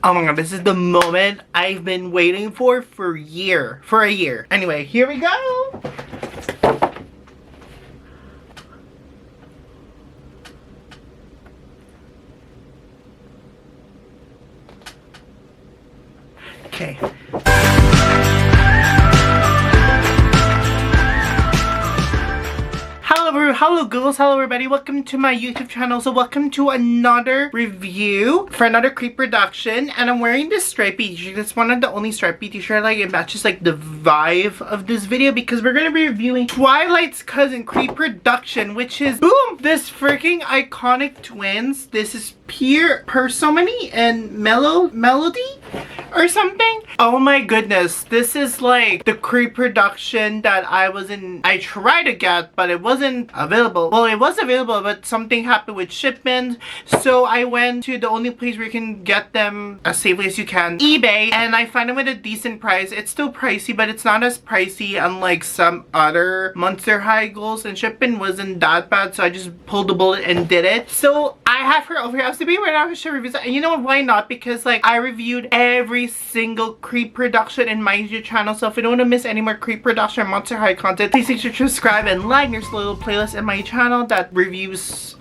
Oh my god, this is the moment I've been waiting for a year. Anyway, here we go. Okay. Hello Googles, hello everybody, welcome to my YouTube channel. So welcome to another review for another Creepproduction, and I'm wearing this stripy t-shirt. It's one of the only stripy t-shirt like it matches like the vibe of this video, because we're gonna be reviewing Twilight's cousin Creepproduction, which is boom, this freaking iconic twins. This is Pure Persomony and Melody or something. Oh my goodness, this is like the Creepproduction that I tried to get, but it wasn't available. Well, it was available, but something happened with shipment, so I went to the only place where you can get them as safely as you can, eBay, and I found them at a decent price. It's still pricey, but it's not as pricey unlike some other Monster High goals, and shipping wasn't that bad, so I just pulled the bullet and did it. So I have her over here. I was debating right now to show reviews, and you know why not? Because like I reviewed every single Creepproduction in my YouTube channel, so if you don't want to miss any more Creepproduction Monster High content, please make sure to subscribe and like. There's a little playlist in my channel that reviews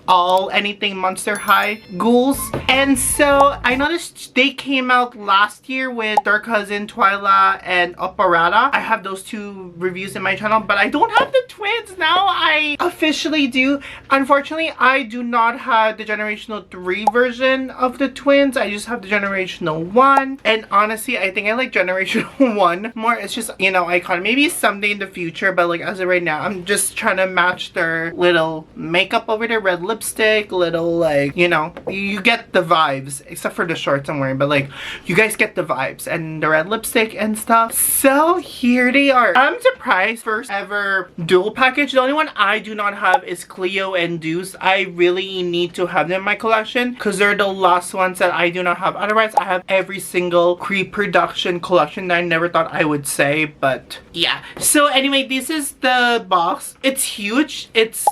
anything Monster High ghouls. And so I noticed they came out last year with their cousin Twyla and Operata. I have those two reviews in my channel, but I don't have the twins. Now I officially do. Unfortunately, I do not have the generational 3 version of the twins. I just have the generational 1, and honestly I think I like generational 1 more. It's just, you know, iconic. Maybe someday in the future, but like as of right now, I'm just trying to match their little makeup over there, red lipstick, little like, you know, you get the vibes, except for the shorts I'm wearing, but like you guys get the vibes and the red lipstick and stuff. So here they are. I'm surprised, first ever dual package. The only one I do not have is Cleo and Deuce. I really need to have them in my collection because they're the last ones that I do not have. Otherwise I have every single Creepproduction collection that I never thought I would say, but yeah. So anyway, this is the box. It's huge. It's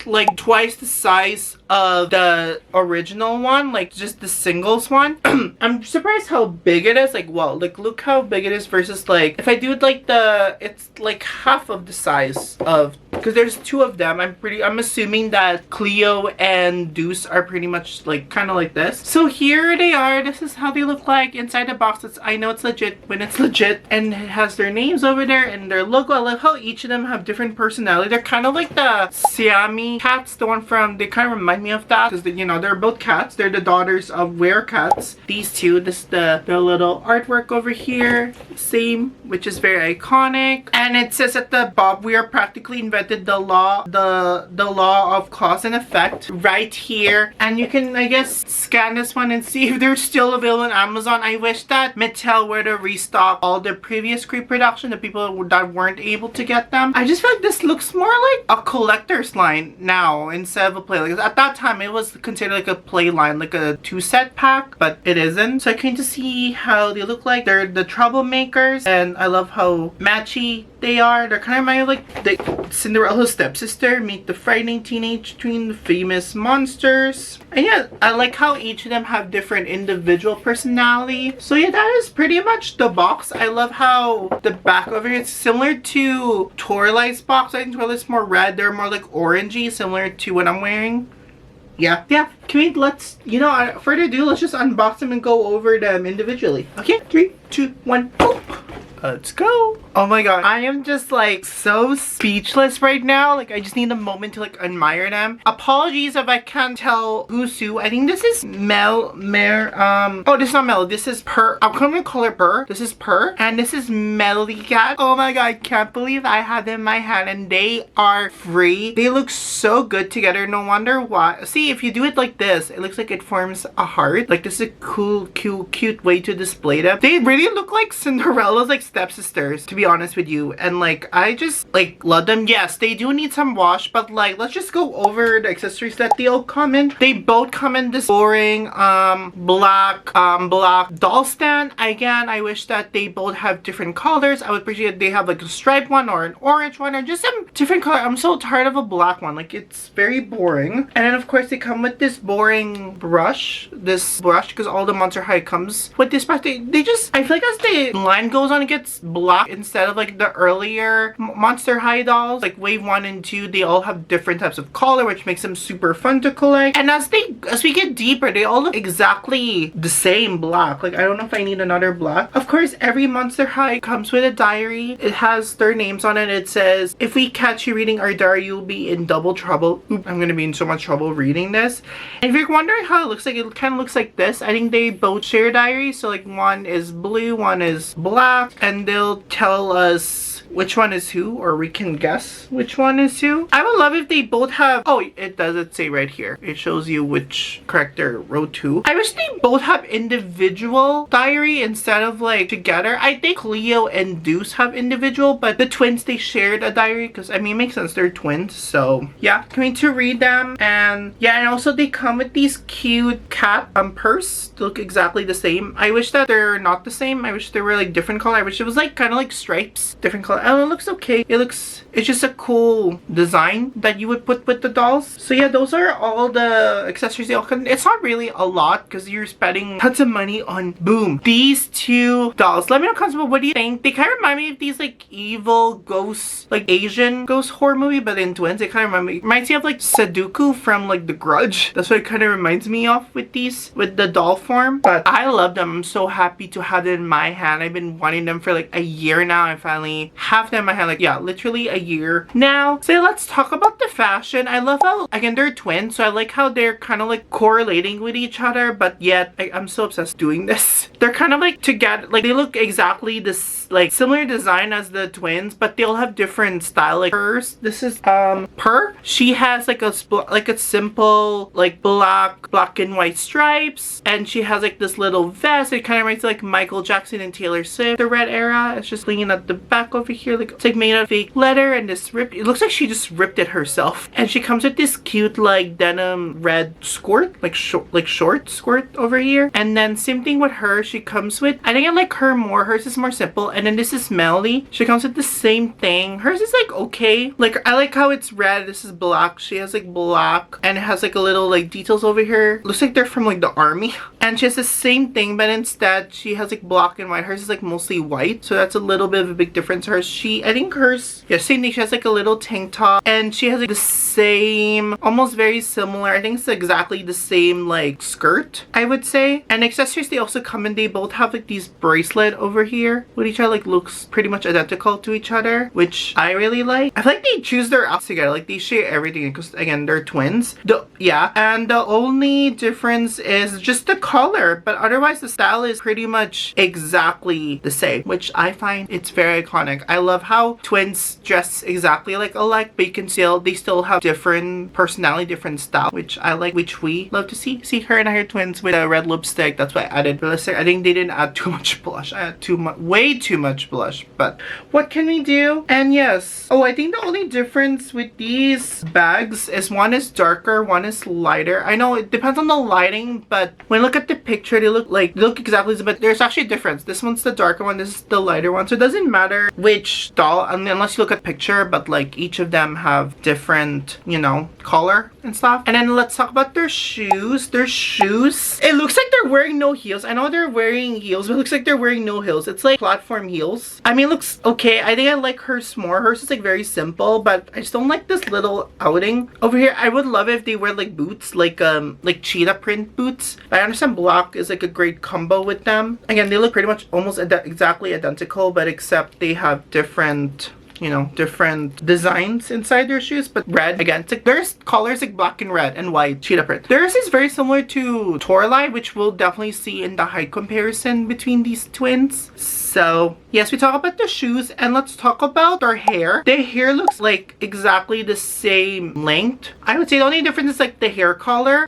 like twice the size of the original one, like just the singles one. I'm surprised how big it is. Like, wow, like look how big it is versus like if I do it like it's like half of the size of, because there's 2 of them. I'm assuming that Cleo and Deuce are pretty much like kind of like this. So here they are. This is how they look like inside the box. I know it's legit when it's legit, and it has their names over there and their logo. I love how each of them have different personality. They're kind of like the Siamese cats, the one from, they kind of remind me of that because you know they're both cats. They're the daughters of Werecats. These two, this is the little artwork over here, same, which is very iconic. And it says at the bottom, we are practically invented the law of cause and effect right here. And you can, I guess, scan this one and see if they're still available on Amazon. I wish that Mattel were to restock all the previous Creepproduction, the people that weren't able to get them. I just feel like this looks more like a collector's line now instead of a play. Like at that time it was considered like a play line, like a 2-set pack, but it isn't. So I came to see how they look like. They're the troublemakers, and I love how matchy they are. They're kind of remind me like the Cinderella's stepsister meet the frightening teenage twin famous monsters. And yeah, I like how each of them have different individual personality. So yeah, that is pretty much the box. I love how the back over here is similar to Twilight's box. I think Twilight's more red. They're more like orangey, similar to what I'm wearing. Yeah. Let's, you know, further ado, let's just unbox them and go over them individually. Okay, 3, 2, 1, go. Let's go. Oh my god, I am just like so speechless right now. Like I just need a moment to like admire them. Apologies if I can't tell who's who. I think this is oh, this is not Mel, this is Per. I'm gonna call her Per. This is Per, and this is Melody Cat. Oh my god, I can't believe I have them in my hand and they are free. They look so good together. No wonder why. See, if you do it like this, it looks like it forms a heart. Like this is a cool, cute way to display them. They really look like Cinderella's like stepsisters, to be honest with you, and like I just like love them. Yes, they do need some wash, but like let's just go over the accessories that they all come in. They both come in this boring black doll stand. Again, I wish that they both have different colors. I would appreciate if they have like a striped one or an orange one or just some different color. I'm so tired of a black one. Like it's very boring. And then of course they come with this boring brush. This brush, because all the Monster High comes with this brush. They just, I feel like as the line goes on, it gets black instead of like the earlier Monster High dolls. Like wave 1 and 2, they all have different types of color, which makes them super fun to collect. And as we get deeper, they all look exactly the same black. Like I don't know if I need another black. Of course, every Monster High comes with a diary. It has their names on it. It says, if we catch you reading our diary, you'll be in double trouble. Oop, I'm gonna be in so much trouble reading this. And if you're wondering how it looks like, it kind of looks like this. I think they both share diaries. So like one is blue, one is black, and they'll tell us which one is who, or we can guess which one is who. I would love if they both have, oh, it doesn't say right here. It shows you which character wrote who. I wish they both have individual diary instead of like together. I think Cleo and Deuce have individual, but the twins, they shared a diary because I mean it makes sense, they're twins. So yeah, coming to read them. And yeah, and also they come with these cute cat purse. They look exactly the same. I wish that they're not the same. I wish they were like different color. I wish it was like kind of like stripes, different color. Oh, it looks okay. It's just a cool design that you would put with the dolls. So yeah, those are all the accessories they all come. It's not really a lot because you're spending tons of money on, boom, these two dolls. Let me know comments about what do you think. They kind of remind me of these like evil ghosts, like Asian ghost horror movie, but in twins. It kind of reminds me of like Sudoku from like The Grudge. That's what it kind of reminds me of with these, with the doll form. But I love them. I'm so happy to have them in my hand. I've been wanting them for like a year now. I finally have them in my hand. Like yeah, literally a year now. So let's talk about the fashion. I love how, again, they're twins, so I like how they're kind of like correlating with each other, but yet I'm so obsessed doing this. They're kind of like together, like they look exactly this, like similar design as the twins, but they all have different style. Like hers, this is Per. She has like a simple like black and white stripes, and she has like this little vest. It kind of reminds like Michael Jackson and Taylor Swift, the red era. It's just leaning at the back over here. Like it's like made of fake leather, and this ripped, it looks like she just ripped it herself. And she comes with this cute like denim red skirt, like short skirt over here. And then same thing with her. She comes with, I think I like her more. Hers is more simple. And then this is Melody. She comes with the same thing. Hers is like okay. Like I like how it's red. This is black. She has like black, and it has like a little like details over here. Looks like they're from like the army. And she has the same thing, but instead she has like black and white. Hers is like mostly white, so that's a little bit of a big difference. Hers, I think hers, yeah, same thing. She has like a little tank top, and she has like the same, almost very similar, I think it's exactly the same like skirt, I would say. And accessories they also come in, they both have like these bracelet over here with each other, like looks pretty much identical to each other, which I really like. I feel like they choose their outfits together, like they share everything because again they're twins. Yeah, and the only difference is just the color, but otherwise the style is pretty much exactly the same, which I find it's very iconic. I love how twins dress exactly like alike, but you can still, they still have different personality, different style, which I like, which we love to see. See, her and I are twins with a red lipstick. That's why I added lipstick. I think they didn't add too much blush. I had way too much blush, but what can we do? And yes, oh, I think the only difference with these bags is one is darker, one is lighter. I know it depends on the lighting, but when you look at the picture, they look exactly, but there's actually a difference. This one's the darker one, this is the lighter one, so it doesn't matter which doll, unless you look at the picture, but like each of them have different, you know, color and stuff. And then let's talk about their shoes. Their shoes, it looks like they're wearing no heels. I know they're wearing heels, but it looks like they're wearing no heels. It's like platform heels. I mean, it looks okay. I think I like hers more. Hers is like very simple, but I just don't like this little outing over here. I would love if they wear like boots, like cheetah print boots. But I understand black is like a great combo with them. Again, they look pretty much almost exactly identical, but except they have different you know, different designs inside their shoes, but red again. It's like there's colors like black and red and white cheetah print. Theirs is very similar to Torlai, which we'll definitely see in the height comparison between these twins. So yes, we talk about the shoes, and let's talk about their hair. Their hair looks like exactly the same length. I would say the only difference is like the hair color.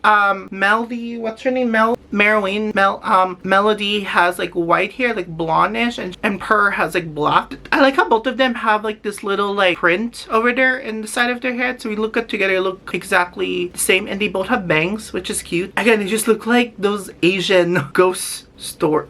Melody, what's her name? Melody has like white hair, like blondish, and Purr has like black. I like how both of them have like this little like print over there in the side of their head. So we look at together, look exactly the same, and they both have bangs, which is cute. Again, they just look like those Asian ghosts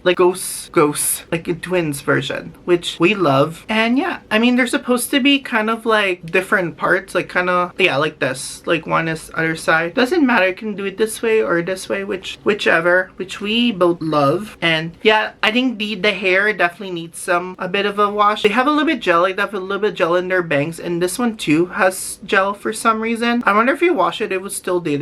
like ghosts like a twins version, which we love. And yeah, I mean, they're supposed to be kind of like different parts, like kind of, yeah, like this, like one is other side. Doesn't matter, you can do it this way or this way, whichever, which we both love. And yeah, I think the hair definitely needs a bit of a wash. They have a little bit gel, like they have a little bit gel in their bangs, and this one too has gel for some reason. I wonder if you wash it, it would still be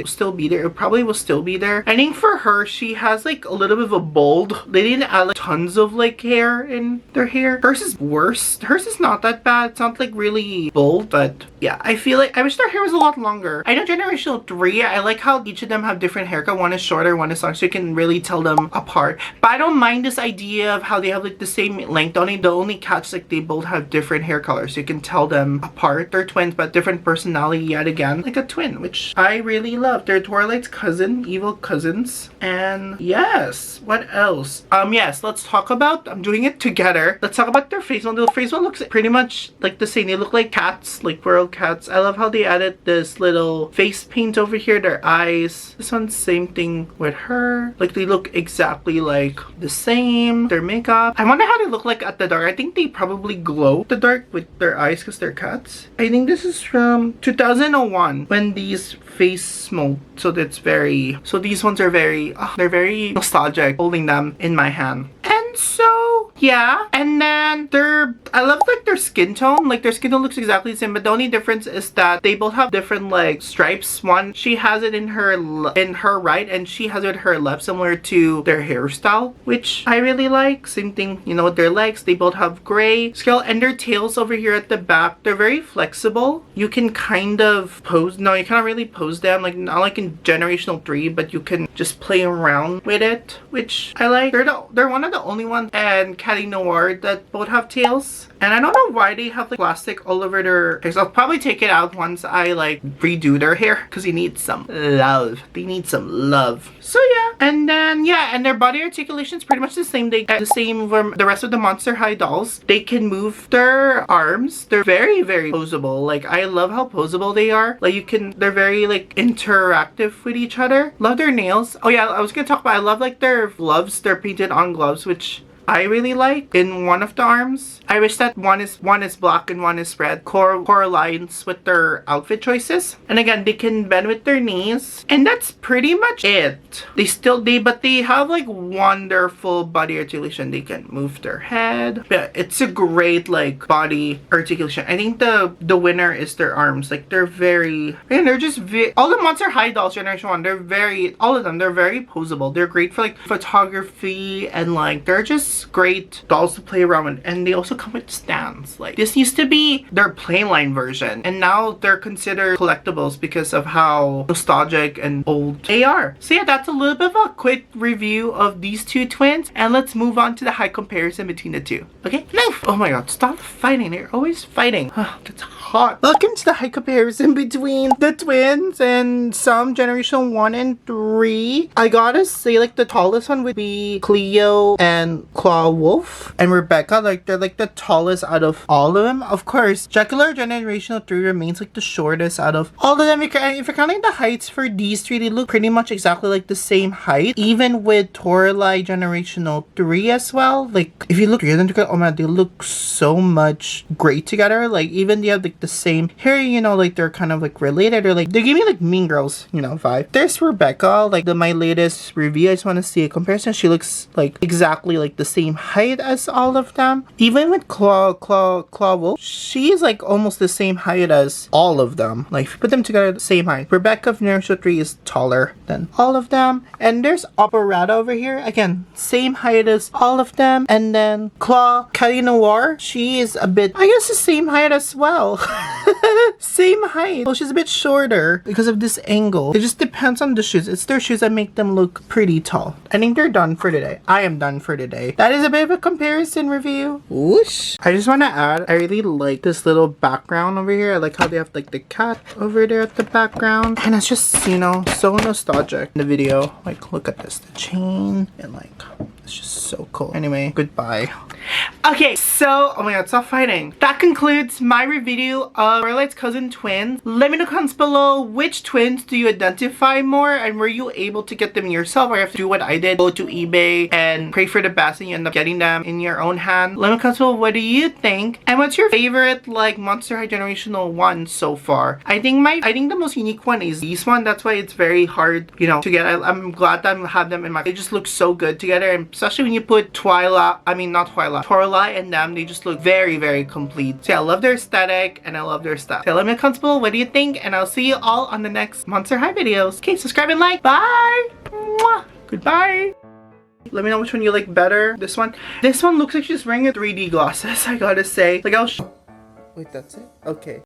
there. It probably will still be there. I think for her, she has like a little bit of a bowl. They didn't add like tons of like hair in their hair. Hers is worse. Hers is not that bad. It's not like really bold, but yeah, I feel like I wish their hair was a lot longer. I know generational 3, I like how each of them have different haircut. One is shorter, one is longer, so you can really tell them apart. But I don't mind this idea of how they have like the same length. The only catch, like they both have different hair colors, so you can tell them apart. They're twins, but different personality yet again, like a twin, which I really love. They're Twilight's cousin, evil cousins. And yes, what else? Yes, let's talk about, I'm doing it together. Let's talk about their face one. The face one looks pretty much like the same. They look like cats, like Werecats. I love how they added this little face paint over here, their eyes. This one's same thing with her. Like they look exactly like the same. Their makeup. I wonder how they look like at the dark. I think they probably glow at the dark with their eyes because they're cats. I think this is from 2001 when these face smoked. So that's very, so these ones are very, they're very nostalgic holding them in my hand. And so yeah, and then I love like their skin tone. Like their skin tone looks exactly the same, but the only difference is that they both have different like stripes. One, she has it in her right, and she has it in her left, similar to their hairstyle, which I really like. Same thing, you know, with their legs. They both have gray scale, and their tails over here at the back, they're very flexible. You can kind of pose, no, you cannot really pose them, like not like in generational 3, but you can just play around with it, which I like. They're one of the only ones and Catty Noir that both have tails. And I don't know why they have like plastic all over their face. I'll probably take it out once I like redo their hair, because they need some love. They need some love. So yeah, and then yeah, and their body articulation is pretty much the same. They the same from the rest of the Monster High dolls. They can move their arms. They're very, very posable. Like I love how posable they are. Like they're very like interactive with each other. Love their nails. Oh yeah, I was gonna talk about, I love like their gloves. They're painted on gloves, which I really like in one of the arms. I wish that one is black and one is red. Core lines with their outfit choices. And again, they can bend with their knees. And that's pretty much it. But they have like wonderful body articulation. They can move their head. Yeah, it's a great like body articulation. I think the winner is their arms. Like they're very, and they're just all the Monster High dolls generation 1, all of them, they're very posable. They're great for like photography, and like they're just great dolls to play around with. And they also come with stands. Like this used to be their plain line version, and now they're considered collectibles because of how nostalgic and old they are. So yeah, that's a little bit of a quick review of these two twins, and let's move on to the height comparison between the two. Okay, move! Oh my god, stop fighting. They're always fighting. That's hot. Welcome to the height comparison between the twins and some generation 1 and 3. I gotta say, like the tallest one would be Cleo and Claw Wolf, and Rebecca. Like they're like the tallest out of all of them. Of course, Jekyll generational 3 remains like the shortest out of all of them. If you're counting the heights for these three, they look pretty much exactly like the same height, even with Torlai generational 3 as well. Like if you look at them together, oh man, they look so much great together. Like even they have like the same hair, you know, like they're kind of like related, or like they give me like Mean Girls, you know, vibe. There's Rebecca, like my latest review. I just want to see a comparison. She looks like exactly like the same height as all of them. Even with Claw, she is like almost the same height as all of them. Like if you put them together, the same height. Rebecca of Nursery 3 is taller than all of them. And there's Operetta over here. Again, same height as all of them. And then Claw Kelly Noir, she is a bit, I guess, the same height as well. Same height. Well, she's a bit shorter because of this angle. It just depends on the shoes. It's their shoes that make them look pretty tall. I think they're done for today. I am done for today. That is a bit of a comparison review. Whoosh. I just want to add, I really like this little background over here. I like how they have like the cat over there at the background. And it's just, you know, so nostalgic in the video. Like, look at this. The chain and like, it's just so cool. Anyway, goodbye. Okay, so, oh my god, stop fighting. That concludes my review of Starlight's cousin twins. Let me know in the comments below, which twins do you identify more, and were you able to get them yourself, or you have to do what I did, go to eBay and pray for the best and you end up getting them in your own hand. Let me know in the comments below, what do you think? And what's your favorite like Monster High Generational one so far? I think the most unique one is this one. That's why it's very hard, you know, to get. I'm glad that I have them in my, they just look so good together, and especially when you put Torla and them, they just look very, very complete. So yeah, I love their aesthetic and I love their stuff. So let me know in the comments below, what do you think? And I'll see you all on the next Monster High videos. Okay, subscribe and like. Bye! Mwah. Goodbye! Let me know which one you like better. This one looks like she's wearing a 3D glasses, I gotta say. Like, wait, that's it? Okay.